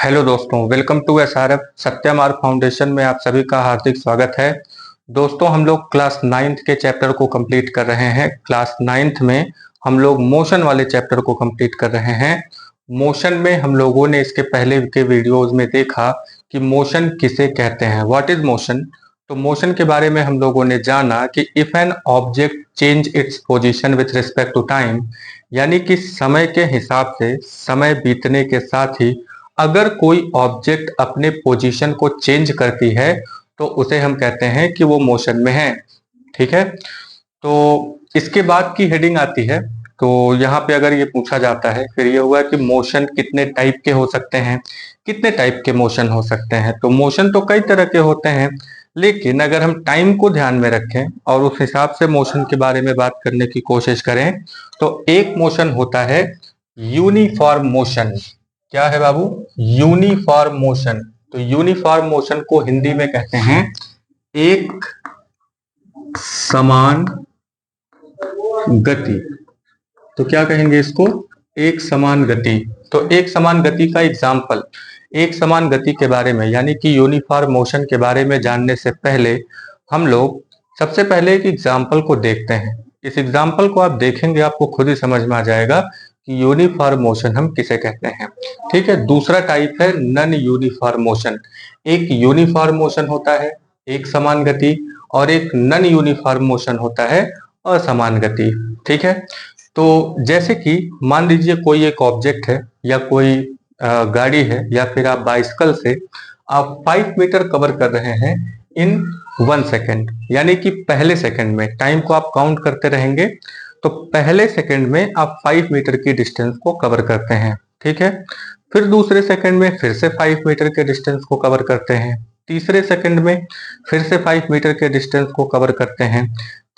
Hello दोस्तों, welcome to SRF Satya मार्ग foundation में आप सभी का हार्दिक स्वागत है। दोस्तों, हम लोग क्लास नाइन्थ के चैप्टर को कंप्लीट कर रहे हैं। क्लास नाइन्थ में हम लोग मोशन वाले चैप्टर को कंप्लीट कर रहे हैं। मोशन में हम लोगों ने इसके पहले के वीडियोस में देखा कि मोशन किसे कहते हैं, व्हाट इज मोशन। तो मोशन के बारे में हम लोगों ने जाना कि if an object change its position with respect to time, यानी कि समय के हिसाब से, समय बीतने के साथ ही अगर कोई ऑब्जेक्ट अपने पोजीशन को चेंज करती है तो उसे हम कहते हैं कि वो मोशन में है। ठीक है, तो इसके बाद की हेडिंग आती है। तो यहाँ पे अगर ये पूछा जाता है, फिर ये हुआ कि मोशन कितने टाइप के हो सकते हैं, कितने टाइप के मोशन हो सकते हैं। तो मोशन तो कई तरह के होते हैं, लेकिन अगर हम टाइम को ध्यान में रखें और उस हिसाब से मोशन के बारे में बात करने की कोशिश करें तो एक मोशन होता है यूनिफॉर्म मोशन। क्या है बाबू? Uniform motion. तो यूनिफॉर्म मोशन को हिंदी में कहते हैं एक समान गति। तो क्या कहेंगे इसको? एक समान गति। तो एक समान गति का एग्जाम्पल, एक समान गति के बारे में यानी कि यूनिफॉर्म मोशन के बारे में जानने से पहले हम लोग सबसे पहले एक एग्जाम्पल को देखते हैं। इस एग्जाम्पल को आप देखेंगे, आपको खुद ही समझ में आ जाएगा कि यूनिफॉर्म मोशन हम किसे कहते हैं। ठीक है, दूसरा टाइप है नन यूनिफॉर्म मोशन। एक यूनिफॉर्म मोशन होता है एक समान गति, और एक नन यूनिफॉर्म मोशन होता है असमान गति। ठीक है, तो जैसे कि मान लीजिए कोई एक ऑब्जेक्ट है या कोई गाड़ी है या फिर आप बाइसिकल से आप 5 मीटर कवर कर रहे हैं इन 1 सेकेंड, यानी कि पहले सेकंड में टाइम को आप काउंट करते रहेंगे तो पहले सेकंड में आप 5 मीटर की डिस्टेंस को कवर करते हैं। ठीक है, फिर दूसरे सेकंड में फिर से 5 मीटर के डिस्टेंस को कवर करते हैं, तीसरे सेकंड में फिर से 5 मीटर के डिस्टेंस को कवर करते हैं।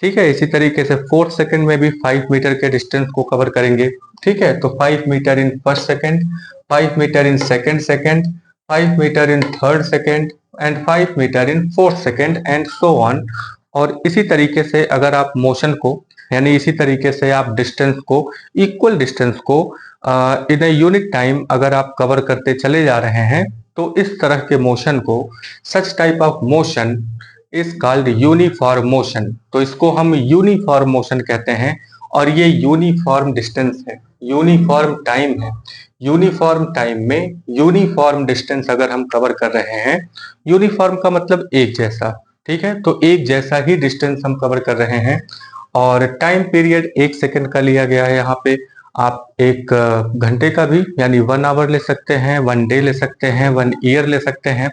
ठीक है, इसी तरीके से फोर्थ सेकंड में भी 5 मीटर के डिस्टेंस को कवर करेंगे। ठीक है, तो 5 metre in first second, 5 metre in second second, 5 metre in third second and 5 metre in fourth second and so on. और इसी तरीके से अगर आप मोशन को यानी इसी तरीके से आप डिस्टेंस को, इक्वल डिस्टेंस को इन ए यूनिट टाइम अगर आप कवर करते चले जा रहे हैं तो इस तरह के मोशन को, such type of motion is called uniform motion. तो इसको हम यूनिफॉर्म मोशन कहते हैं और ये यूनिफॉर्म डिस्टेंस है, यूनिफॉर्म टाइम है। यूनिफॉर्म टाइम में यूनिफॉर्म डिस्टेंस अगर हम कवर कर रहे हैं, यूनिफॉर्म का मतलब एक जैसा। ठीक है, तो एक जैसा ही डिस्टेंस हम कवर कर रहे हैं और टाइम पीरियड 1 सेकंड का लिया गया है। यहाँ पे आप 1 घंटे का भी यानी 1 आवर ले सकते हैं, 1 डे ले सकते हैं, 1 ईयर ले सकते हैं।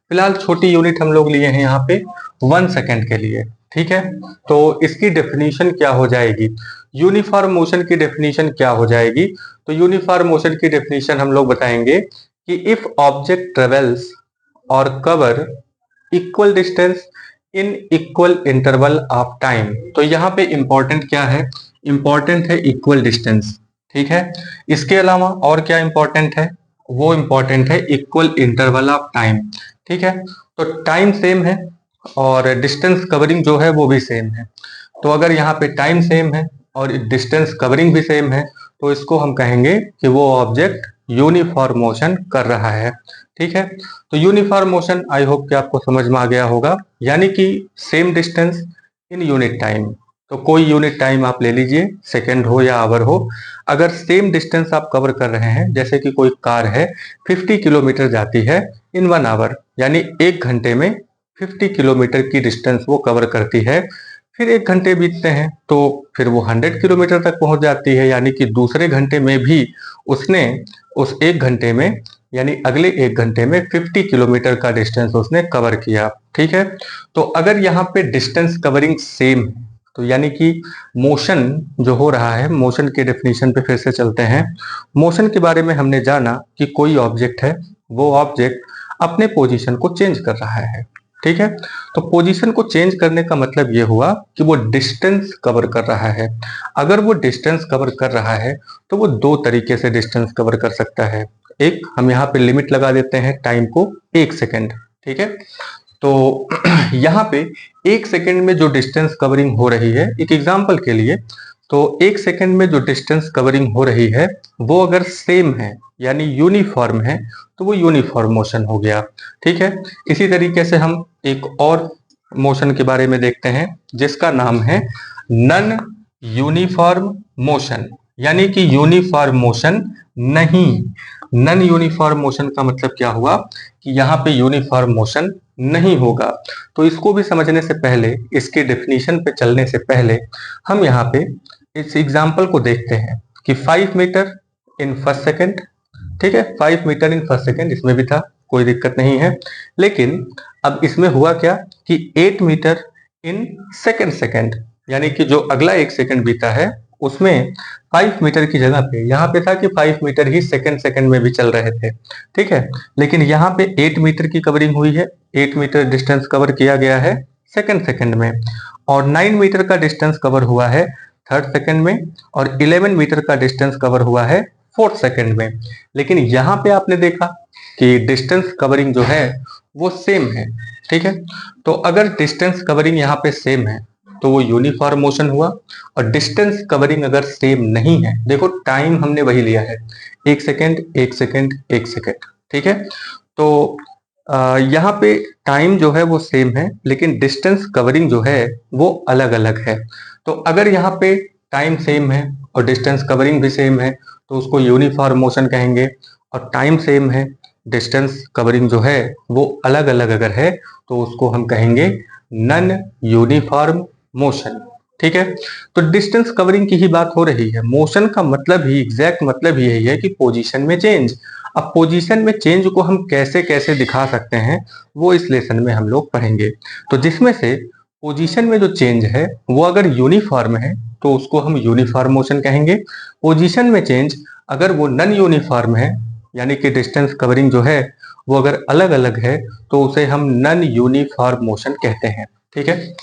फिलहाल छोटी यूनिट हम लोग लिए हैं यहाँ पे 1 सेकंड के लिए। ठीक है, तो इसकी डेफिनेशन क्या हो जाएगी, यूनिफॉर्म मोशन की डेफिनेशन क्या हो जाएगी? तो यूनिफॉर्म मोशन की डेफिनेशन हम लोग बताएंगे कि इफ ऑब्जेक्ट ट्रेवल्स और cover equal distance in equal interval of time. तो यहाँ पे इंपॉर्टेंट क्या है? इंपॉर्टेंट है इक्वल डिस्टेंस। ठीक है, इसके अलावा और क्या इंपॉर्टेंट है? वो इंपॉर्टेंट है इक्वल इंटरवल ऑफ टाइम। ठीक है, तो टाइम सेम है और डिस्टेंस कवरिंग जो है वो भी सेम है। तो अगर यहाँ पे टाइम सेम है और डिस्टेंस कवरिंग भी सेम है तो इसको हम कहेंगे कि वो ऑब्जेक्ट यूनिफॉर्म मोशन कर रहा है। ठीक है, तो यूनिफॉर्म मोशन आई होप कि आपको समझ में आ गया होगा, यानी कि same distance in unit time. तो कोई यूनिट टाइम आप ले लीजिए, सेकंड हो या आवर हो, अगर सेम डिस्टेंस आप कवर कर रहे हैं, जैसे कि कोई कार है 50 किलोमीटर जाती है इन 1 आवर, यानी 1 घंटे में 50 किलोमीटर की डिस्टेंस वो कवर करती है। फिर 1 घंटे बीतते हैं तो फिर वो 100 किलोमीटर तक पहुंच जाती है, यानी कि दूसरे घंटे में भी उसने उस 1 घंटे में यानी अगले 1 घंटे में 50 किलोमीटर का डिस्टेंस उसने कवर किया। ठीक है, तो अगर यहाँ पे डिस्टेंस कवरिंग सेम है तो यानी कि मोशन जो हो रहा है, मोशन के डेफिनेशन पे फिर से चलते हैं। मोशन के बारे में हमने जाना कि कोई ऑब्जेक्ट है, वो ऑब्जेक्ट अपने पोजीशन को चेंज कर रहा है। ठीक है, तो पोजीशन को चेंज करने का मतलब ये हुआ कि वो डिस्टेंस कवर कर रहा है। अगर वो डिस्टेंस कवर कर रहा है तो वो 2 तरीके से डिस्टेंस कवर कर सकता है। एक, हम यहाँ पे लिमिट लगा देते हैं टाइम को 1 सेकेंड। ठीक है, तो यहाँ पे 1 सेकेंड में जो डिस्टेंस कवरिंग हो रही है, एक एग्जाम्पल के लिए, तो 1 सेकेंड में जो डिस्टेंस कवरिंग हो रही है वो अगर सेम है, यानी यूनिफॉर्म है तो वो यूनिफॉर्म मोशन हो गया। ठीक है, इसी तरीके से हम एक और मोशन के बारे में देखते हैं जिसका नाम है नन यूनिफॉर्म मोशन, यानी कि यूनिफॉर्म मोशन नहीं। नन यूनिफॉर्म मोशन का मतलब क्या हुआ कि यहाँ पे यूनिफॉर्म मोशन नहीं होगा। तो इसको भी समझने से पहले, इसके डेफिनेशन पे चलने से पहले हम यहाँ पे इस एग्जाम्पल को देखते हैं कि 5 मीटर इन फर्स्ट सेकेंड। ठीक है, 5 मीटर इन फर्स्ट सेकेंड इसमें भी था, कोई दिक्कत नहीं है। लेकिन अब इसमें हुआ क्या कि 8 मीटर इन सेकेंड सेकेंड, यानी कि जो अगला 1 सेकेंड बीता है उसमें 5 मीटर की जगह पे यहाँ पे था कि 5 मीटर ही सेकेंड सेकेंड में भी चल रहे थे। ठीक है, लेकिन यहाँ पे 8 मीटर की कवरिंग हुई है, 8 मीटर डिस्टेंस कवर किया गया है सेकेंड सेकेंड में, और 9 मीटर का डिस्टेंस कवर हुआ है थर्ड सेकेंड में, और 11 मीटर का डिस्टेंस कवर हुआ है फोर्थ सेकेंड में। लेकिन यहाँ पे आपने देखा कि डिस्टेंस कवरिंग जो है वो सेम है। ठीक है, तो अगर डिस्टेंस कवरिंग यहाँ पे सेम है तो वो यूनिफॉर्म मोशन हुआ, और डिस्टेंस कवरिंग अगर सेम नहीं है, देखो टाइम हमने वही लिया है 1 सेकेंड 1 सेकेंड 1 सेकेंड। ठीक है, तो यहाँ पे टाइम जो है वो सेम है लेकिन डिस्टेंस कवरिंग जो है वो अलग अलग है। तो अगर यहाँ पे टाइम सेम है और डिस्टेंस कवरिंग भी सेम है तो उसको यूनिफॉर्म मोशन कहेंगे, और टाइम सेम है, डिस्टेंस कवरिंग जो है वो अलग अलग अगर है तो उसको हम कहेंगे नन यूनिफॉर्म मोशन। ठीक है, तो डिस्टेंस कवरिंग की ही बात हो रही है। मोशन का मतलब ही, एग्जैक्ट मतलब ही यही है कि पोजीशन में चेंज। अब पोजीशन में चेंज को हम कैसे कैसे दिखा सकते हैं वो इस लेसन में हम लोग पढ़ेंगे। तो जिसमें से पोजीशन में जो चेंज है वो अगर यूनिफॉर्म है तो उसको हम यूनिफॉर्म मोशन कहेंगे। पोजीशन में चेंज अगर वो नन यूनिफॉर्म है, यानी कि डिस्टेंस कवरिंग जो है वो अगर अलग अलग है तो उसे हम नन यूनिफॉर्म मोशन कहते हैं। ठीक है,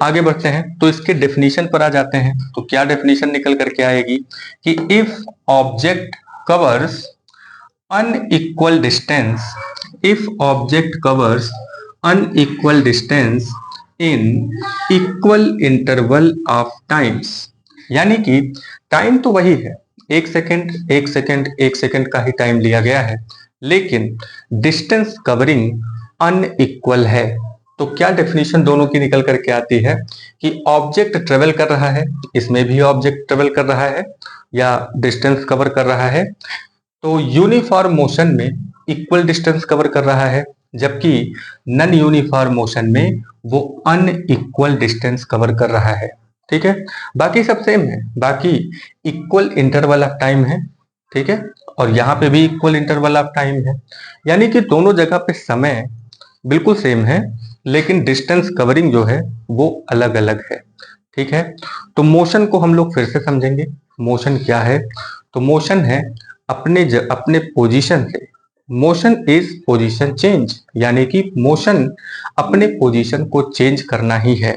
आगे बढ़ते हैं तो इसके डेफिनेशन पर आ जाते हैं। तो क्या डेफिनेशन निकल करके आएगी कि if object covers unequal distance, if object covers unequal distance in equal interval of times, यानी कि टाइम तो वही है, 1 सेकेंड 1 सेकेंड 1 सेकेंड का ही टाइम लिया गया है, लेकिन डिस्टेंस कवरिंग अनइक्वल है। तो क्या डेफिनेशन दोनों की निकल करके आती है कि ऑब्जेक्ट ट्रेवल कर रहा है, इसमें भी ऑब्जेक्ट ट्रेवल कर रहा है या डिस्टेंस कवर कर रहा है, तो यूनिफॉर्म मोशन में इक्वल डिस्टेंस कवर कर रहा है, जबकि नन यूनिफॉर्म मोशन में वो अनइक्वल डिस्टेंस कवर कर रहा है। ठीक है, बाकी सब सेम है, बाकी इक्वल इंटरवल ऑफ टाइम है। ठीक है, और यहाँ पे भी इक्वल इंटरवल ऑफ टाइम है, यानी कि दोनों जगह पे समय बिल्कुल सेम है लेकिन डिस्टेंस कवरिंग जो है वो अलग अलग है। ठीक है, तो मोशन को हम लोग फिर से समझेंगे। मोशन क्या है? तो मोशन है अपने पोजीशन से, मोशन इज पोजीशन चेंज, यानी कि मोशन अपने पोजीशन को चेंज करना ही है।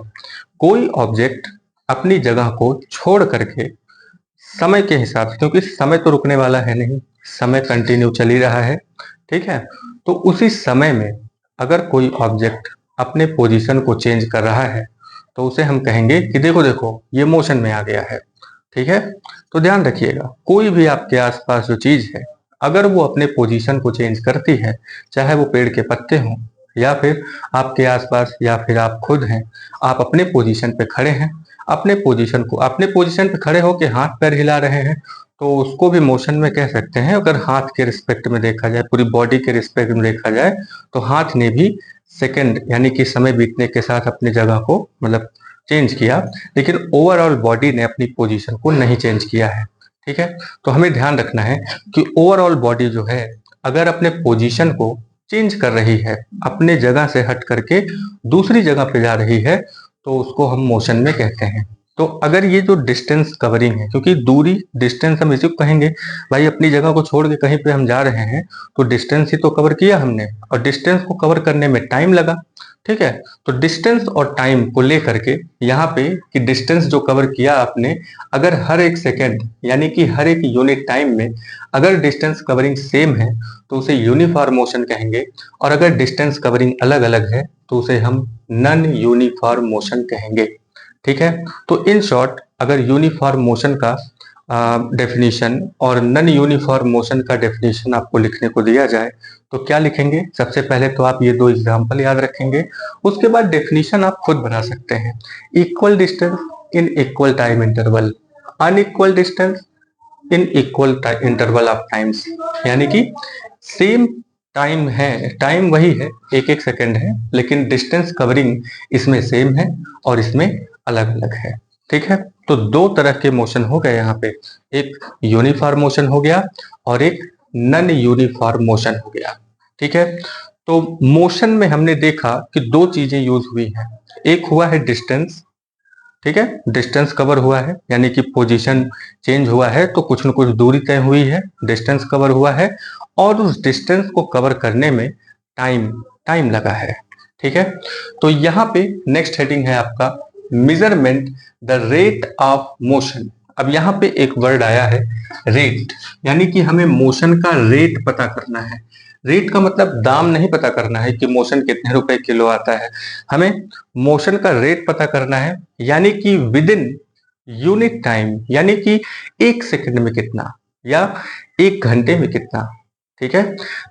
कोई ऑब्जेक्ट अपनी जगह को छोड़ करके समय के हिसाब से, क्योंकि समय तो रुकने वाला है नहीं, समय कंटिन्यू चल ही रहा है। ठीक है, तो उसी समय में अगर कोई ऑब्जेक्ट अपने पोजीशन को चेंज कर रहा है तो उसे हम कहेंगे कि देखो देखो ये मोशन में आ गया है। ठीक है, तो ध्यान रखिएगा, कोई भी आपके आसपास जो चीज है अगर वो अपने पोजीशन को चेंज करती है, चाहे वो पेड़ के पत्ते हों या फिर आपके आसपास या फिर आप खुद हैं, आप अपने पोजीशन पे खड़े हैं, अपने पोजीशन पे खड़े होकर हाथ पैर हिला रहे हैं, तो उसको भी मोशन में कह सकते हैं। अगर हाथ के रिस्पेक्ट में देखा जाए, पूरी बॉडी के रिस्पेक्ट में देखा जाए, तो हाथ ने भी सेकंड यानी कि समय बीतने के साथ अपनी जगह को मतलब चेंज किया, लेकिन ओवरऑल बॉडी ने अपनी पोजीशन को नहीं चेंज किया है। ठीक है, तो हमें ध्यान रखना है कि ओवरऑल बॉडी जो है अगर अपने पोजीशन को चेंज कर रही है, अपने जगह से हट करके दूसरी जगह पे जा रही है, तो उसको हम मोशन में कहते हैं। तो अगर ये जो डिस्टेंस कवरिंग है, क्योंकि दूरी डिस्टेंस हम इसी को कहेंगे, भाई अपनी जगह को छोड़ के कहीं पे हम जा रहे हैं तो डिस्टेंस ही तो कवर किया हमने, और डिस्टेंस को कवर करने में टाइम लगा। ठीक है, तो डिस्टेंस और टाइम को लेकर के यहाँ पे कि डिस्टेंस जो कवर किया आपने, अगर हर एक सेकेंड यानी कि हर एक यूनिट टाइम में अगर डिस्टेंस कवरिंग सेम है तो उसे यूनिफॉर्म मोशन कहेंगे, और अगर डिस्टेंस कवरिंग अलग अलग है तो उसे हम नन यूनिफॉर्म मोशन कहेंगे। ठीक है, तो इन शॉर्ट अगर यूनिफॉर्म मोशन का डेफिनेशन और नन यूनिफॉर्म मोशन का डेफिनेशन आपको लिखने को दिया जाए तो क्या लिखेंगे? सबसे पहले तो आप ये दो एग्जाम्पल याद रखेंगे, उसके बाद डेफिनेशन आप खुद बना सकते हैं। Equal distance in equal time interval, unequal distance in equal interval of times, यानी कि सेम टाइम है, टाइम वही है, एक एक सेकंड है, लेकिन डिस्टेंस कवरिंग इसमें सेम है और इसमें अलग अलग है। ठीक है, तो दो तरह के मोशन हो गए यहाँ पे, एक यूनिफॉर्म मोशन हो गया और एक नन यूनिफॉर्म मोशन हो गया। ठीक है, तो मोशन में हमने देखा कि दो चीजें यूज हुई हैं, एक हुआ है डिस्टेंस, ठीक है, डिस्टेंस कवर हुआ है, यानी कि पोजीशन चेंज हुआ है तो कुछ न कुछ दूरी तय हुई है, डिस्टेंस कवर हुआ है, और उस डिस्टेंस को कवर करने में टाइम टाइम लगा है। ठीक है, तो यहाँ पे नेक्स्ट हेडिंग है आपका measurement the rate of motion. अब यहाँ पे एक वर्ड आया है रेट, यानी कि हमें मोशन का रेट पता करना है। रेट का मतलब दाम नहीं पता करना है कि मोशन कितने रुपए किलो आता है, हमें मोशन का रेट पता करना है, यानी कि विद इन यूनिट टाइम, यानी कि एक सेकंड में कितना या एक घंटे में कितना। ठीक है,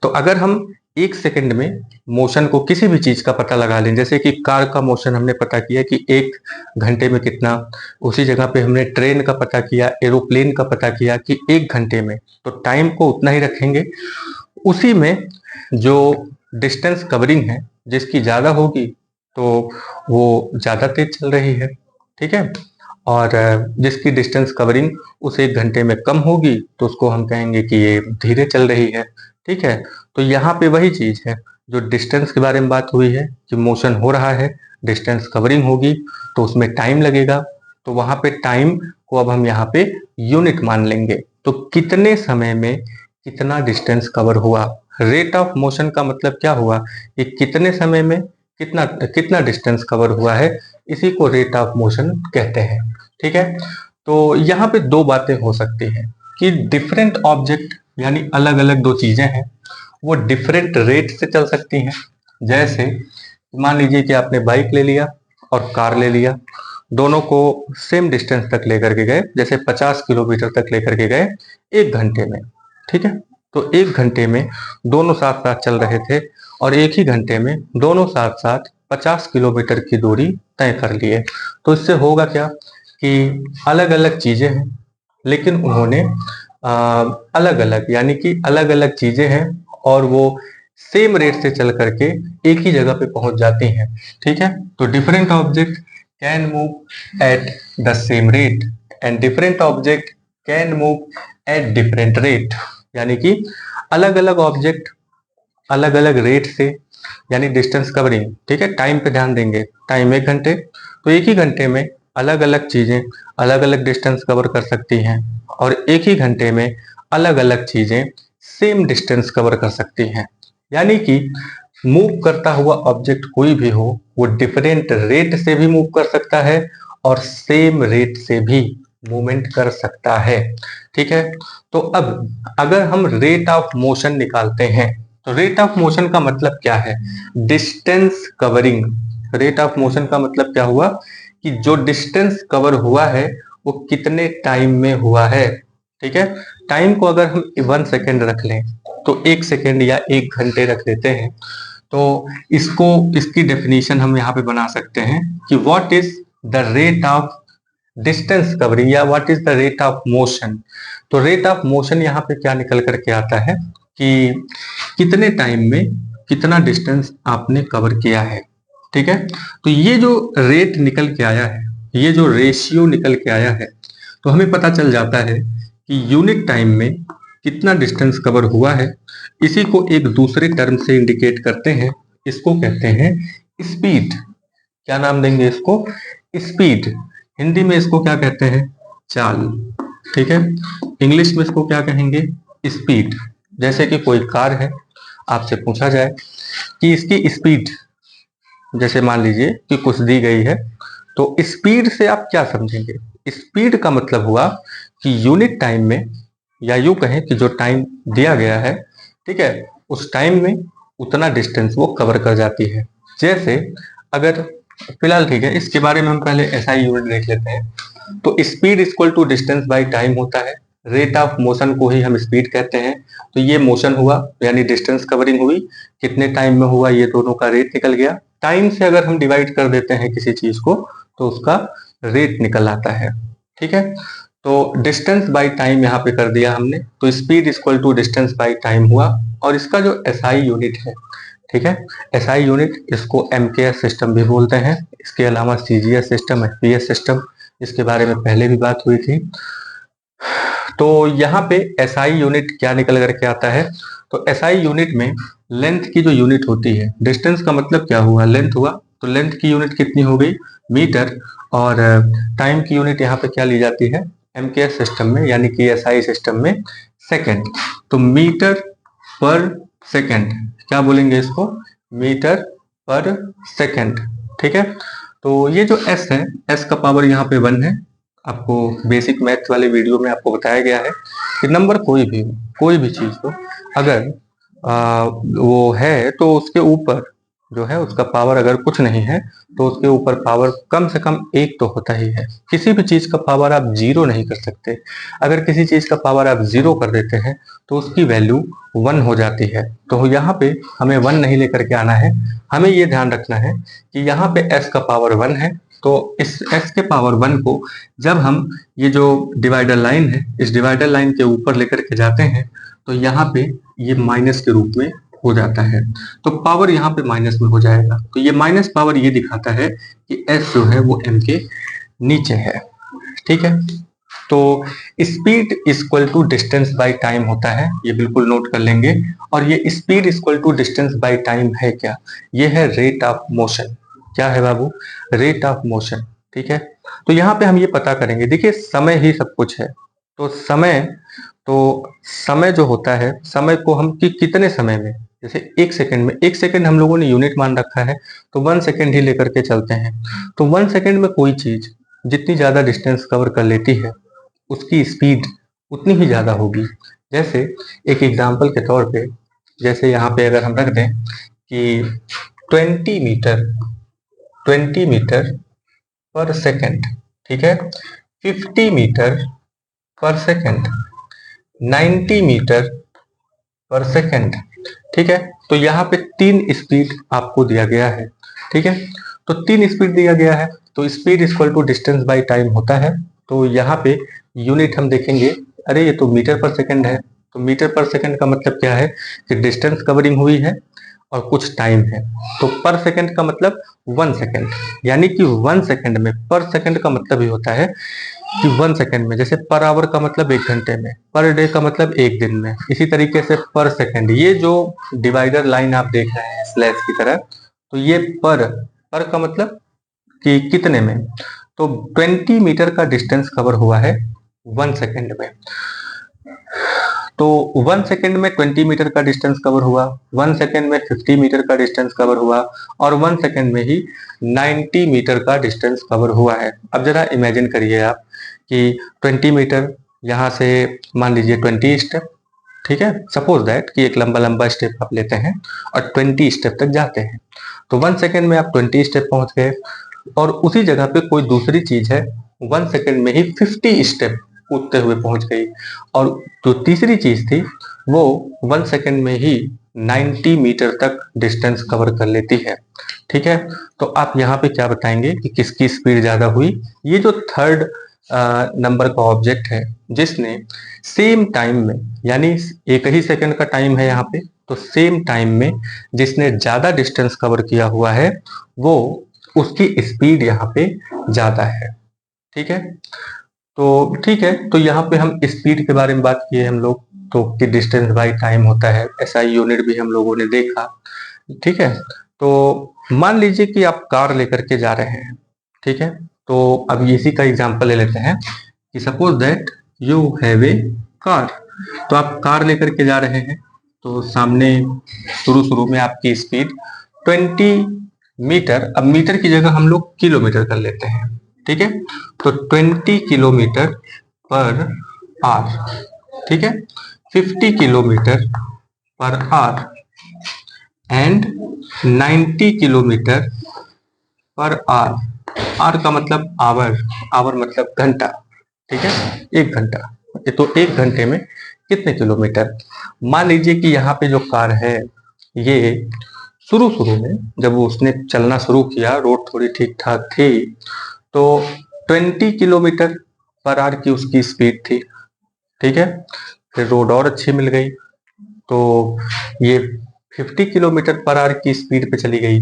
तो अगर हम एक सेकंड में मोशन को किसी भी चीज का पता लगा लें, जैसे कि कार का मोशन हमने पता किया कि एक घंटे में कितना, उसी जगह पे हमने ट्रेन का पता किया, एरोप्लेन का पता किया कि एक घंटे में, तो टाइम को उतना ही रखेंगे। उसी में जो डिस्टेंस कवरिंग है जिसकी ज्यादा होगी तो वो ज्यादा तेज चल रही है। ठीक है, और जिसकी डिस्टेंस कवरिंग उस एक घंटे में कम होगी तो उसको हम कहेंगे कि ये धीरे चल रही है। ठीक है, तो यहाँ पे वही चीज है, जो डिस्टेंस के बारे में बात हुई है कि मोशन हो रहा है, डिस्टेंस कवरिंग होगी तो उसमें टाइम लगेगा, तो वहां पे टाइम को अब हम यहाँ पे यूनिट मान लेंगे, तो कितने समय में कितना डिस्टेंस कवर हुआ। रेट ऑफ मोशन का मतलब क्या हुआ कि कितने समय में कितना कितना डिस्टेंस कवर हुआ है, इसी को रेट ऑफ मोशन कहते हैं। ठीक है, तो यहाँ पे दो बातें हो सकती हैं कि डिफरेंट ऑब्जेक्ट, यानी अलग अलग दो चीजें हैं, वो डिफरेंट रेट से चल सकती हैं। जैसे मान लीजिए कि आपने बाइक ले लिया और कार ले लिया, दोनों को सेम डिस्टेंस तक लेकर के गए, जैसे 50 किलोमीटर तक लेकर के गए एक घंटे में। ठीक है, तो एक घंटे में दोनों साथ साथ चल रहे थे और एक ही घंटे में दोनों साथ साथ 50 किलोमीटर की दूरी तय कर लिए, तो इससे होगा क्या कि अलग अलग चीजें हैं लेकिन उन्होंने अलग अलग, यानी कि अलग अलग चीजें हैं और वो सेम रेट से चल करके एक ही जगह पे पहुंच जाती हैं। ठीक है, तो different object can move at the same rate and different object can move at different rate, यानी कि अलग अलग ऑब्जेक्ट अलग अलग रेट से, यानी डिस्टेंस कवरिंग। ठीक है, टाइम पे ध्यान देंगे, टाइम एक घंटे, तो एक ही घंटे में अलग अलग चीजें अलग अलग डिस्टेंस कवर कर सकती हैं और एक ही घंटे में अलग अलग चीजें सेम डिस्टेंस कवर कर सकती हैं, यानी कि मूव करता हुआ ऑब्जेक्ट कोई भी हो वो डिफरेंट रेट से भी मूव कर सकता है और सेम रेट से भी मूवमेंट कर सकता है। ठीक है, तो अब अगर हम रेट ऑफ मोशन निकालते हैं तो रेट ऑफ मोशन का मतलब क्या है? Distance covering. Rate of motion का मतलब क्या हुआ कि जो डिस्टेंस कवर हुआ है वो कितने टाइम में हुआ है। ठीक है, टाइम को अगर हम 1 सेकेंड रख लें तो 1 सेकेंड या 1 घंटे रख लेते हैं, तो इसको इसकी डेफिनेशन हम यहाँ पे बना सकते हैं कि what is the rate of distance covering या what is the rate of motion. तो रेट ऑफ मोशन यहाँ पे क्या निकल करके आता है कि कितने टाइम में कितना डिस्टेंस आपने कवर किया है। ठीक है, तो ये जो रेट निकल के आया है, ये जो रेशियो निकल के आया है, तो हमें पता चल जाता है कि यूनिट टाइम में कितना डिस्टेंस कवर हुआ है। इसी को एक दूसरे टर्म से इंडिकेट करते हैं, इसको कहते हैं स्पीड। क्या नाम देंगे इसको? स्पीड। हिंदी में इसको क्या कहते हैं? चाल। ठीक है, इंग्लिश में इसको क्या कहेंगे? स्पीड। जैसे कि कोई कार है, आपसे पूछा जाए कि इसकी स्पीड, जैसे मान लीजिए कि कुछ दी गई है, तो स्पीड से आप क्या समझेंगे? स्पीड का मतलब हुआ कि यूनिट टाइम में, या यूं कहें कि जो टाइम दिया गया है, ठीक है, उस टाइम में उतना डिस्टेंस वो कवर कर जाती है। जैसे अगर फिलहाल ठीक है, इसके बारे में हम पहले एसआई यूनिट देख लेते हैं। तो speed equal to distance by time होता है। रेट ऑफ मोशन को ही हम स्पीड कहते हैं। तो ये मोशन हुआ यानी डिस्टेंस कवरिंग हुई, कितने टाइम में हुआ ये दोनों का रेट निकल गया। टाइम से अगर हम डिवाइड कर देते हैं किसी चीज को तो उसका रेट निकल आता है। ठीक है, तो डिस्टेंस बाई टाइम यहाँ पे कर दिया हमने, तो speed equal to distance by time हुआ। और इसका जो एसआई यूनिट है, ठीक है, एसआई यूनिट इसको एमकेएस सिस्टम भी बोलते हैं। इसके अलावा सीजीएस सिस्टम, एफपीएस सिस्टम, इसके बारे में पहले भी बात हुई थी। तो यहाँ पे एसआई यूनिट क्या निकल करके आता है, तो एसआई यूनिट में लेंथ की जो यूनिट होती है, डिस्टेंस का मतलब क्या हुआ, लेंथ हुआ, तो लेंथ की यूनिट कितनी हो गई, मीटर। और टाइम की यूनिट यहाँ पे क्या ली जाती है, एमकेएस सिस्टम में यानी कि एसआई सिस्टम में सेकंड। तो मीटर पर सेकंड, क्या बोलेंगे इसको, मीटर पर सेकंड। ठीक है, तो ये जो एस है, एस का पावर यहाँ पे 1 है। आपको बेसिक मैथ वाले वीडियो में आपको बताया गया है कि नंबर कोई भी हो, कोई भी चीज हो, अगर वो है तो उसके ऊपर जो है उसका पावर अगर कुछ नहीं है तो उसके ऊपर पावर कम से कम 1 तो होता ही है। किसी भी चीज का पावर आप 0 नहीं कर सकते। अगर किसी चीज का पावर आप 0 कर देते हैं तो उसकी वैल्यू 1 हो जाती है। तो यहाँ पे हमें 1 नहीं लेकर के आना है, हमें ये ध्यान रखना है कि यहाँ पे s का पावर 1 है। तो इस s के पावर 1 को जब हम ये जो डिवाइडर लाइन है, इस डिवाइडर लाइन के ऊपर लेकर के जाते हैं तो यहाँ पे ये माइनस के रूप में हो जाता है। तो पावर यहाँ पे माइनस में हो जाएगा। तो ये माइनस पावर ये दिखाता है कि s जो है वो m के नीचे है। ठीक है, तो speed equal to distance by time होता है, ये बिल्कुल नोट कर लेंगे। और ये speed equal to distance by time है क्या, ये है रेट ऑफ मोशन। क्या है बाबू, रेट ऑफ मोशन। ठीक है, तो यहाँ पे हम ये पता करेंगे, देखिए समय ही सब कुछ है। तो समय जो होता है, समय को हम कितने समय में, जैसे 1 सेकंड में, 1 सेकंड हम लोगों ने यूनिट मान रखा है तो 1 सेकंड ही लेकर के चलते हैं। तो 1 सेकंड में कोई चीज जितनी ज्यादा डिस्टेंस कवर कर लेती है उसकी स्पीड उतनी ही ज्यादा होगी। जैसे एक एग्जांपल के तौर पे, जैसे यहाँ पे अगर हम रख दें कि 20 मीटर पर सेकंड, ठीक है, 50 मीटर पर सेकंड, 90 मीटर पर सेकंड। ठीक है, तो यहाँ पे 3 स्पीड आपको दिया गया है। ठीक है, तो 3 स्पीड दिया गया है, तो speed equal to distance by time होता है। तो यहाँ पे यूनिट हम देखेंगे, अरे ये तो मीटर पर सेकंड है। तो मीटर पर सेकंड का मतलब क्या है कि डिस्टेंस कवरिंग हुई है और कुछ टाइम है। तो पर सेकंड का मतलब 1 सेकंड, यानी कि 1 सेकंड में, पर सेकंड का मतलब ही होता है कि 1 सेकंड में। जैसे पर आवर का मतलब 1 घंटे में, पर डे का मतलब 1 दिन में, इसी तरीके से पर सेकंड। ये जो डिवाइडर लाइन आप देख रहे हैं स्लैश की तरह, तो ये पर का मतलब कि कितने में। तो 20 मीटर का डिस्टेंस कवर हुआ है 1 सेकंड में। तो 1 सेकंड में 20 मीटर का डिस्टेंस कवर हुआ, 1 सेकंड में 50 मीटर का डिस्टेंस कवर हुआ, और 1 सेकंड में ही 90 मीटर का डिस्टेंस कवर हुआ है। अब जरा इमेजिन करिए आप कि 20 मीटर, यहाँ से मान लीजिए 20 स्टेप, ठीक है, सपोज दैट कि एक लंबा लंबा स्टेप आप लेते हैं और 20 स्टेप तक जाते हैं। तो 1 सेकंड में आप 20 स्टेप पहुंच गए, और उसी जगह पे कोई दूसरी चीज है 1 सेकंड में ही 50 स्टेप कूदते हुए पहुंच गई, और जो तीसरी चीज थी वो 1 सेकंड में ही 90 मीटर तक डिस्टेंस कवर कर लेती है। ठीक है, तो आप यहाँ पे क्या बताएंगे कि किसकी स्पीड ज्यादा हुई। ये जो थर्ड नंबर का ऑब्जेक्ट है जिसने सेम टाइम में, यानी एक ही सेकंड का टाइम है यहाँ पे, तो सेम टाइम में जिसने ज्यादा डिस्टेंस कवर किया हुआ है वो, उसकी स्पीड यहाँ पे ज्यादा है। ठीक है, तो ठीक है, तो यहाँ पे हम स्पीड के बारे में बात किए हम लोग, तो कि डिस्टेंस बाय टाइम होता है, एसआई यूनिट भी हम लोगों ने देखा। ठीक है, तो मान लीजिए कि आप कार लेकर के जा रहे हैं। ठीक है, तो अब इसी का एग्जांपल ले लेते हैं कि suppose that you have a car. तो आप कार लेकर के जा रहे हैं, तो सामने शुरू शुरू में आपकी स्पीड 20 मीटर, अब मीटर की जगह हम लोग किलोमीटर कर लेते हैं। ठीक है, तो 20 किलोमीटर पर आवर, ठीक है, 50 kilometre per hour and 90 kilometre per hour. R का मतलब आवर, आवर मतलब घंटा, ठीक है, 1 घंटा। तो 1 घंटे में कितने किलोमीटर। मान लीजिए कि यहाँ पे जो कार है ये शुरू शुरू में जब उसने चलना शुरू किया, रोड थोड़ी ठीक ठाक थी, तो 20 किलोमीटर पर आवर की उसकी स्पीड थी, ठीक है। फिर रोड और अच्छी मिल गई तो ये 50 किलोमीटर पर आवर की स्पीड पे चली गई।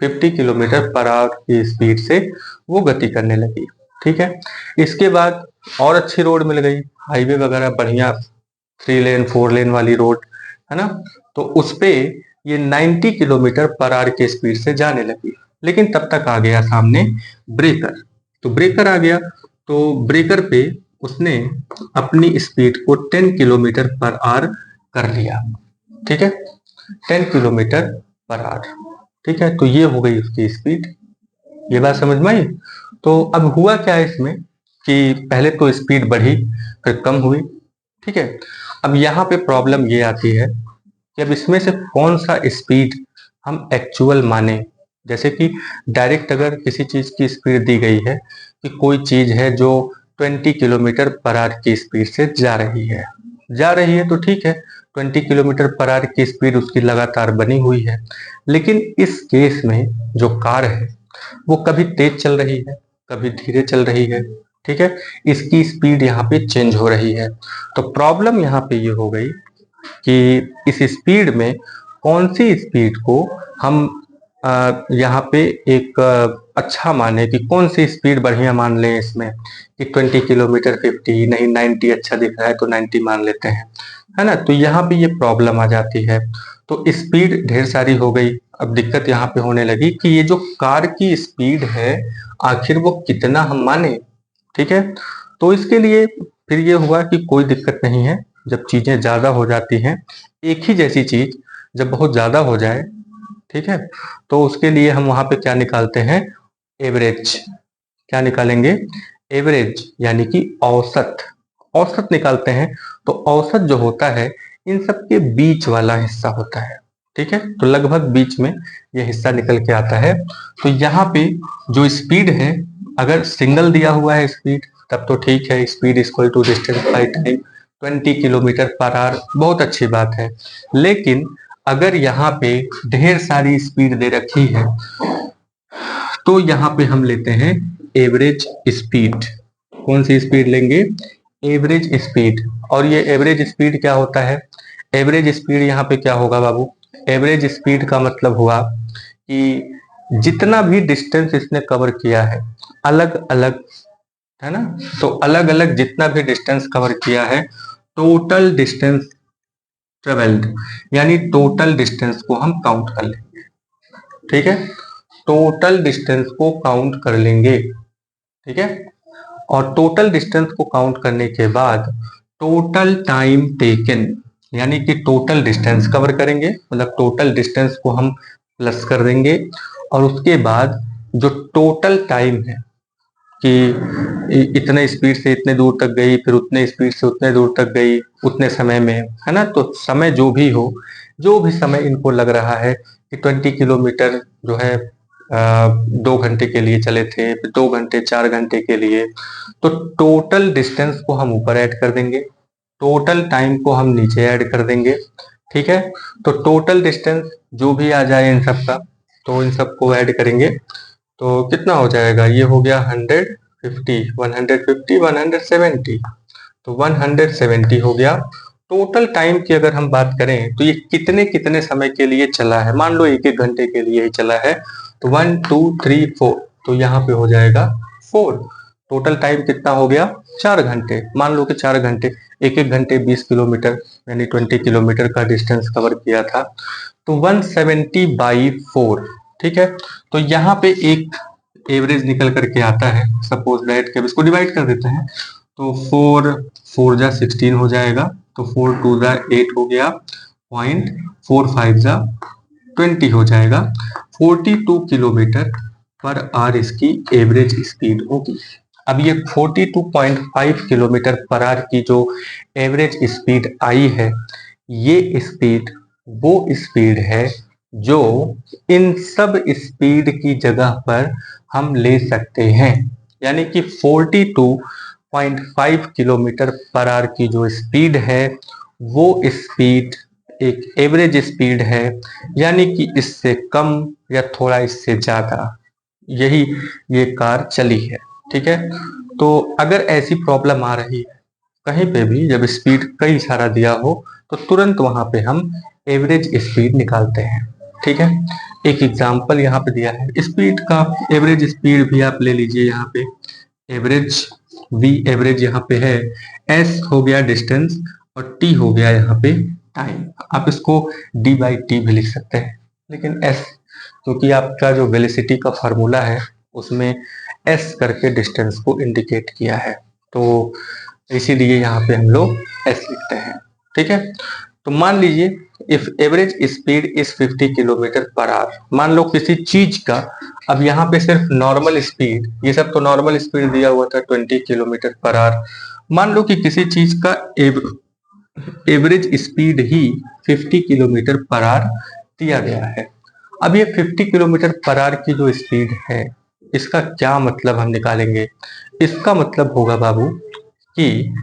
50 किलोमीटर पर आवर की स्पीड से वो गति करने लगी, ठीक है। इसके बाद और अच्छी रोड मिल गई, हाईवे वगैरह बढ़िया, 3 लेन 4 लेन वाली रोड, है ना। तो उस पे ये 90 किलोमीटर पर आवर की स्पीड से जाने लगी। लेकिन तब तक आ गया सामने ब्रेकर, तो ब्रेकर आ गया, तो ब्रेकर पे उसने अपनी स्पीड को 10 किलोमीटर पर आवर कर लिया, ठीक है, 10 किलोमीटर पर आवर, ठीक है। तो ये हो गई उसकी स्पीड। ये बात समझ में आई। तो अब हुआ क्या है इसमें कि पहले तो स्पीड बढ़ी फिर कम हुई, ठीक है। अब यहाँ पे प्रॉब्लम ये आती है कि अब इसमें से कौन सा स्पीड हम एक्चुअल माने। जैसे कि डायरेक्ट अगर किसी चीज की स्पीड दी गई है कि कोई चीज है जो 20 किलोमीटर पर आवर की स्पीड से जा रही है तो ठीक है, 20 किलोमीटर पर आवर की स्पीड उसकी लगातार बनी हुई है। लेकिन इस केस में जो कार है वो कभी तेज चल रही है, कभी धीरे चल रही है, ठीक है। इसकी स्पीड यहाँ पे चेंज हो रही है। तो प्रॉब्लम यहाँ पे ये हो गई कि इस स्पीड में कौन सी स्पीड को हम यहाँ पे एक अच्छा माने, कि कौन सी स्पीड बढ़िया मान लें इसमें, कि 20 किलोमीटर 50 नहीं 90 अच्छा दिख रहा है तो 90 मान लेते हैं, है ना। तो यहाँ पे ये प्रॉब्लम आ जाती है। तो स्पीड ढेर सारी हो गई। अब दिक्कत यहाँ पे होने लगी कि ये जो कार की स्पीड है आखिर वो कितना हम माने, ठीक है। तो इसके लिए फिर ये हुआ कि कोई दिक्कत नहीं है, जब चीजें ज्यादा हो जाती हैं, एक ही जैसी चीज जब बहुत ज्यादा हो जाए, ठीक है, तो उसके लिए हम वहां पे क्या निकालते हैं, एवरेज। क्या निकालेंगे, एवरेज, यानी कि औसत। औसत निकालते हैं। तो औसत जो होता है इन सब के बीच वाला हिस्सा होता है, ठीक है। तो लगभग बीच में यह हिस्सा निकल के आता है। तो यहाँ पे जो स्पीड है, अगर सिंगल दिया हुआ है स्पीड तब तो ठीक है, speed equal to distance by time, 20 kilometre per hour, बहुत अच्छी बात है। लेकिन अगर यहाँ पे ढेर सारी स्पीड दे रखी है तो यहाँ पे हम लेते हैं एवरेज स्पीड। कौन सी स्पीड लेंगे, एवरेज स्पीड। और ये एवरेज स्पीड क्या होता है, एवरेज स्पीड यहाँ पे क्या होगा बाबू, एवरेज स्पीड का मतलब हुआ कि जितना भी डिस्टेंस इसने कवर किया है अलग अलग, है ना। तो अलग अलग जितना भी डिस्टेंस कवर किया है, टोटल डिस्टेंस ट्रेवल्ड, यानी टोटल डिस्टेंस को हम काउंट कर लेंगे, ठीक है। टोटल डिस्टेंस को काउंट कर लेंगे, ठीक है। और टोटल डिस्टेंस को काउंट करने के बाद टोटल टाइम टेकन, यानी कि टोटल डिस्टेंस कवर करेंगे, मतलब टोटल डिस्टेंस को हम प्लस कर देंगे। और उसके बाद जो टोटल टाइम है कि इतने स्पीड से इतने दूर तक गई, फिर उतने स्पीड से उतने दूर तक गई उतने समय में, है ना। तो समय जो भी हो, जो भी समय इनको लग रहा है कि 20 किलोमीटर जो है 2 घंटे के लिए चले थे, फिर 2 घंटे 4 घंटे के लिए, तो टोटल डिस्टेंस को हम ऊपर ऐड कर देंगे, टोटल टाइम को हम नीचे ऐड कर देंगे, ठीक है। तो टोटल डिस्टेंस जो भी आ जाए इन सब का, तो इन सबको ऐड करेंगे तो कितना हो जाएगा, ये हो गया 150, 150, 170, तो 170 हो गया। टोटल टाइम की अगर हम बात करें तो ये कितने कितने समय के लिए चला है, मान लो 1 1 घंटे के लिए ही चला है, तो 1 2 3 4, तो यहाँ पे हो जाएगा 4। टोटल टाइम कितना हो गया, 4 घंटे। मान लो कि 4 घंटे, 1 1 घंटे 20 किलोमीटर, यानी 20 किलोमीटर का डिस्टेंस कवर किया था, तो 170/4, ठीक है। तो यहाँ पे एक एवरेज निकल करके आता है, सपोज दैट कि अब इसको डिवाइड कर देते हैं, तो 4 4 जा 16 हो जाएगा, तो 4 2 जा 8 हो गया, पॉइंट 4 5 जा 20 हो जाएगा। 42 किलोमीटर पर आवर इसकी एवरेज स्पीड होगी। अब ये 42.5 किलोमीटर पर आवर की जो एवरेज स्पीड आई है, ये स्पीड वो स्पीड है जो इन सब स्पीड की जगह पर हम ले सकते हैं। यानी कि 42.5 किलोमीटर पर आवर की जो स्पीड है वो स्पीड एक एवरेज स्पीड है, यानी कि इससे कम या थोड़ा इससे ज्यादा यही ये कार चली है। ठीक है, तो अगर ऐसी प्रॉब्लम आ रही है कहीं पे भी, जब स्पीड कई सारा दिया हो तो तुरंत वहां पे हम एवरेज स्पीड निकालते हैं। ठीक है, एक एग्जांपल यहाँ पे दिया है स्पीड का। एवरेज स्पीड भी आप ले लीजिए, यहाँ पे एवरेज वी एवरेज यहाँ पे है, एस हो गया डिस्टेंस और टी हो गया यहाँ पे टाइम। आप इसको डी बाई टी भी लिख सकते हैं, लेकिन एस क्योंकि आपका जो वेलोसिटी का फार्मूला है उसमें एस करके डिस्टेंस को इंडिकेट किया है, तो इसीलिए यहाँ पे हम लोग एस लिखते हैं। ठीक है, तो मान लीजिए if average speed is 50 kilometre per our. मान लो किसी चीज का, अब यहाँ पे सिर्फ नॉर्मल स्पीड, ये सब तो नॉर्मल स्पीड दिया हुआ था 20 किलोमीटर पर आवर। मान लो कि किसी चीज का average speed he 50 kilometre per our दिया गया है। अब ये 50 किलोमीटर पर आवर की जो स्पीड है इसका क्या मतलब हम निकालेंगे। इसका मतलब होगा बाबू कि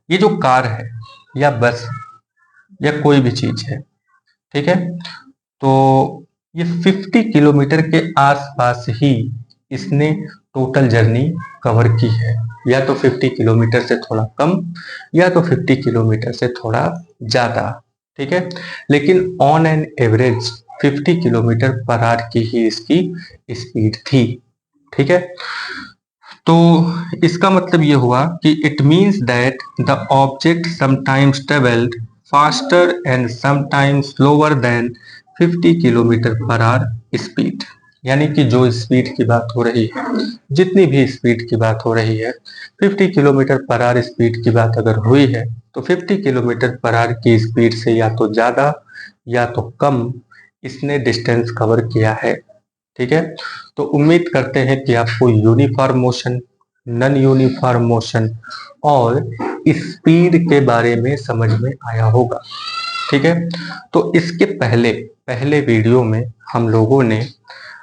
ये जो कार है या बस या कोई भी चीज है, ठीक है, तो ये 50 किलोमीटर के आसपास ही इसने टोटल जर्नी कवर की है, या तो 50 किलोमीटर से थोड़ा कम या तो 50 किलोमीटर से थोड़ा ज्यादा। ठीक है, लेकिन on an average 50 kilometre per our की ही इसकी स्पीड थी। ठीक है, तो इसका मतलब ये हुआ कि it means that the object sometimes travelled faster and sometimes slower then 50 kilometre per our speed. यानी कि जो स्पीड की बात हो रही है, जितनी भी स्पीड की बात हो रही है, 50 किलोमीटर पर आवर स्पीड की बात अगर हुई है तो 50 किलोमीटर पर आवर की स्पीड से या तो ज्यादा या तो कम इसने डिस्टेंस कवर किया है। ठीक है, तो उम्मीद करते हैं कि आपको uniform motion, non uniform motion और स्पीड के बारे में समझ में आया होगा। ठीक है, तो इसके पहले पहले वीडियो में हम लोगों ने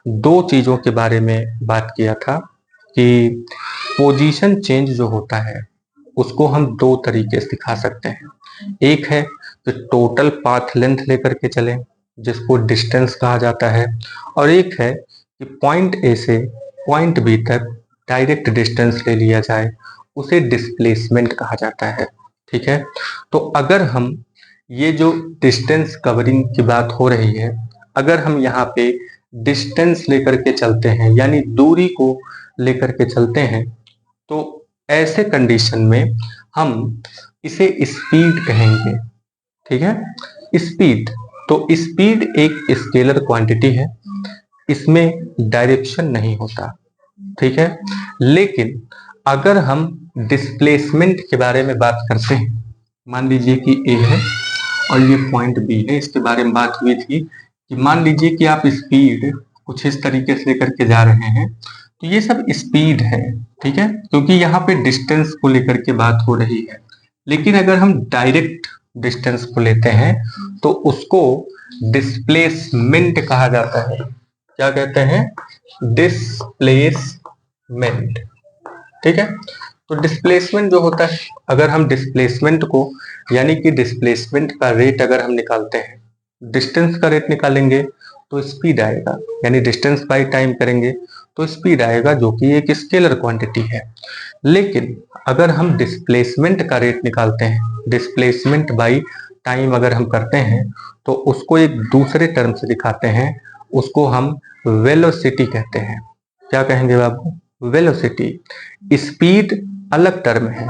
दो चीजों के बारे में बात किया था कि पोजीशन चेंज जो होता है उसको हम दो तरीके से दिखा सकते हैं। एक है कि टोटल पाथ लेंथ लेकर के चलें जिसको डिस्टेंस कहा जाता है, और एक है कि पॉइंट ए से पॉइंट बी तक डायरेक्ट डिस्टेंस ले लिया जाए, उसे डिस्प्लेसमेंट कहा जाता है। ठीक है, तो अगर हम ये जो डिस्टेंस कवरिंग की बात हो रही है, अगर हम यहाँ पे डिस्टेंस लेकर के चलते हैं यानी दूरी को लेकर के चलते हैं, तो ऐसे कंडीशन में हम इसे स्पीड कहेंगे। ठीक है, स्पीड, तो स्पीड एक स्केलर क्वांटिटी है, इसमें डायरेक्शन नहीं होता। ठीक है, लेकिन अगर हम डिस्प्लेसमेंट के बारे में बात करते हैं, मान लीजिए कि ए है और ये पॉइंट बी है, इसके बारे में बात हुई थी कि मान लीजिए कि आप स्पीड कुछ इस तरीके से लेकर के जा रहे हैं, तो ये सब स्पीड है। ठीक है, क्योंकि यहाँ पे डिस्टेंस को लेकर के बात हो रही है, लेकिन अगर हम डायरेक्ट डिस्टेंस को लेते हैं तो उसको डिस्प्लेसमेंट कहा जाता है। क्या कहते हैं? डिस्प्लेसमेंट। ठीक है, तो डिस्प्लेसमेंट जो होता है, अगर हम डिस्प्लेसमेंट को यानी कि डिस्प्लेसमेंट का रेट अगर हम निकालते हैं, डिस्टेंस का रेट निकालेंगे तो स्पीड आएगा, यानी डिस्टेंस बाय टाइम करेंगे तो स्पीड आएगा, जो कि एक स्केलर क्वांटिटी है। लेकिन अगर हम डिस्प्लेसमेंट का रेट निकालते हैं, डिस्प्लेसमेंट बाय टाइम अगर हम करते हैं, तो उसको एक दूसरे टर्म से दिखाते हैं, उसको हम वेलोसिटी कहते हैं। क्या कहेंगे बाबू? वेलोसिटी। स्पीड अलग टर्म है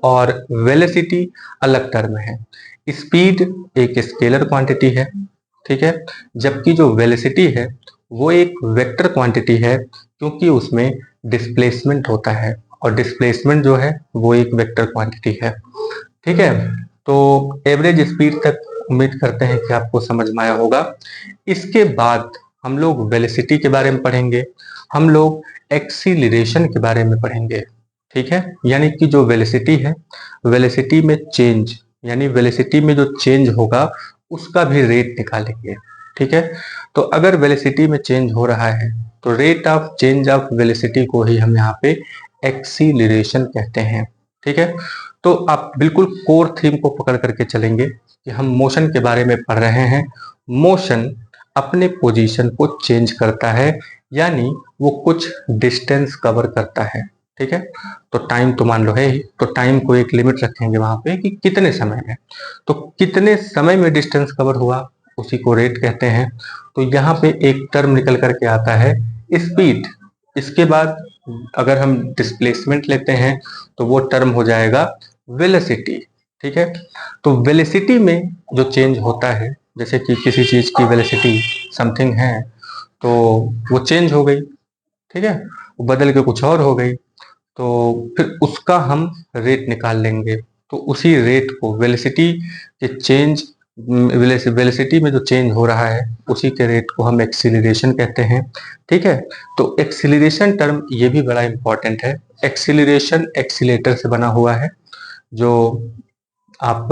और वेलोसिटी अलग टर्म है। स्पीड एक स्केलर क्वांटिटी है, ठीक है, जबकि जो वेलोसिटी है वो एक वेक्टर क्वांटिटी है, क्योंकि उसमें डिस्प्लेसमेंट होता है और डिस्प्लेसमेंट जो है वो एक वेक्टर क्वांटिटी है। ठीक है, तो एवरेज स्पीड तक उम्मीद करते हैं कि आपको समझ में आया होगा। इसके बाद हम लोग वेलोसिटी के बारे में पढ़ेंगे, हम लोग एक्सीलरेशन के बारे में पढ़ेंगे। ठीक है, यानी कि जो वेलोसिटी है, वेलोसिटी में चेंज, यानी वेलोसिटी में जो चेंज होगा उसका भी रेट निकालेंगे। ठीक है। तो अगर वेलोसिटी में चेंज हो रहा है तो rate of change of velocity को ही हम यहाँ पे एक्सीलरेशन कहते हैं। ठीक है। तो आप बिल्कुल कोर थीम को पकड़ करके चलेंगे कि हम मोशन के बारे में पढ़ रहे हैं। मोशन अपने पोजीशन को चेंज करता है, यानी वो कुछ डिस्टेंस कवर करता है। ठीक है। तो टाइम तो मान लो है ही, तो टाइम को एक लिमिट रखेंगे वहां पे कि कितने समय में, तो कितने समय में डिस्टेंस कवर हुआ उसी को रेट कहते हैं। तो यहाँ पे एक टर्म निकल करके आता है स्पीड। इसके बाद अगर हम डिस्प्लेसमेंट लेते हैं तो वो टर्म हो जाएगा वेलोसिटी। ठीक है। तो वेलोसिटी में जो चेंज होता है, जैसे कि किसी चीज की वेलोसिटी समथिंग है तो वो चेंज हो गई, ठीक है, वो बदल के कुछ और हो गई, तो फिर उसका हम रेट निकाल लेंगे। तो उसी रेट को वेलोसिटी के चेंज, वेलोसिटी में जो चेंज हो रहा है उसी के रेट को हम एक्सीलरेशन कहते हैं। ठीक है। तो एक्सीलरेशन टर्म ये भी बड़ा इंपॉर्टेंट है। एक्सीलरेशन एक्सीलेटर से बना हुआ है, जो आप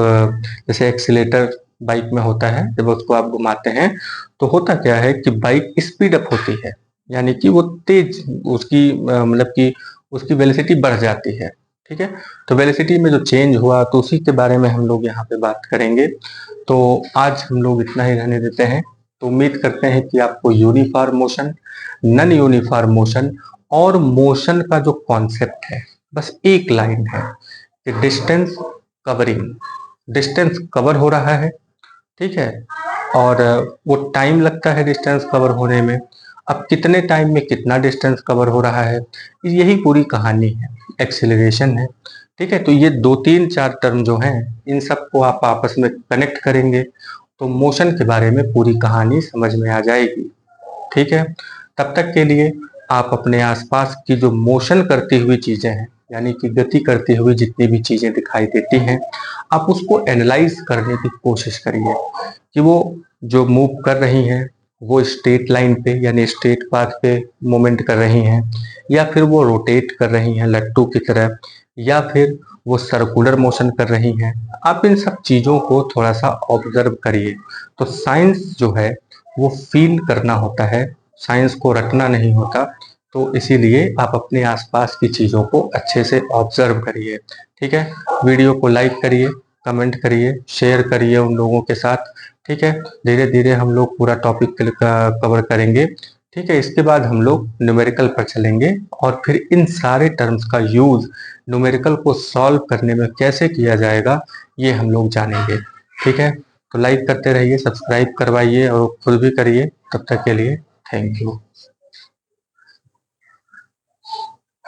जैसे एक्सीलेटर बाइक में होता है, जब उसको आप घुमाते हैं तो होता क्या है कि बाइक स्पीड अप होती है, यानी कि वो तेज, उसकी मतलब कि उसकी वेलोसिटी बढ़ जाती है। ठीक है। तो वेलोसिटी में जो चेंज हुआ तो उसी के बारे में हम लोग यहाँ पे बात करेंगे। तो आज हम लोग इतना ही रहने देते हैं। तो उम्मीद करते हैं कि आपको uniform motion, non uniform motion और मोशन का जो कॉन्सेप्ट है, बस एक लाइन है कि डिस्टेंस कवरिंग, डिस्टेंस कवर हो रहा है। ठीक है। और वो टाइम लगता है डिस्टेंस कवर होने में। अब कितने टाइम में कितना डिस्टेंस कवर हो रहा है, यही पूरी कहानी है, एक्सीलरेशन है। ठीक है। तो ये 2 3 4 टर्म जो हैं, इन सबको आप आपस में कनेक्ट करेंगे तो मोशन के बारे में पूरी कहानी समझ में आ जाएगी। ठीक है। तब तक के लिए आप अपने आसपास की जो मोशन करती हुई चीजें हैं, यानी कि गति करती हुई जितनी भी चीजें दिखाई देती हैं, आप उसको एनालाइज करने की कोशिश करिए कि वो जो मूव कर रही हैं वो स्ट्रेट लाइन पे यानी स्ट्रेट पाथ पे मूवमेंट कर रही हैं, या फिर वो रोटेट कर रही हैं लट्टू की तरह, या फिर वो सर्कुलर मोशन कर रही हैं। आप इन सब चीजों को थोड़ा सा ऑब्जर्व करिए। तो साइंस जो है वो फील करना होता है, साइंस को रटना नहीं होता। तो इसीलिए आप अपने आसपास की चीज़ों को अच्छे से ऑब्जर्व करिए। ठीक है। वीडियो को लाइक करिए, कमेंट करिए, शेयर करिए उन लोगों के साथ। ठीक है। धीरे धीरे हम लोग पूरा टॉपिक कवर करेंगे। ठीक है। इसके बाद हम लोग न्यूमेरिकल पर चलेंगे और फिर इन सारे टर्म्स का यूज न्यूमेरिकल को सॉल्व करने में कैसे किया जाएगा ये हम लोग जानेंगे। ठीक है। तो लाइक करते रहिए, सब्सक्राइब करवाइए और खुद भी करिए। तब तक के लिए थैंक यू।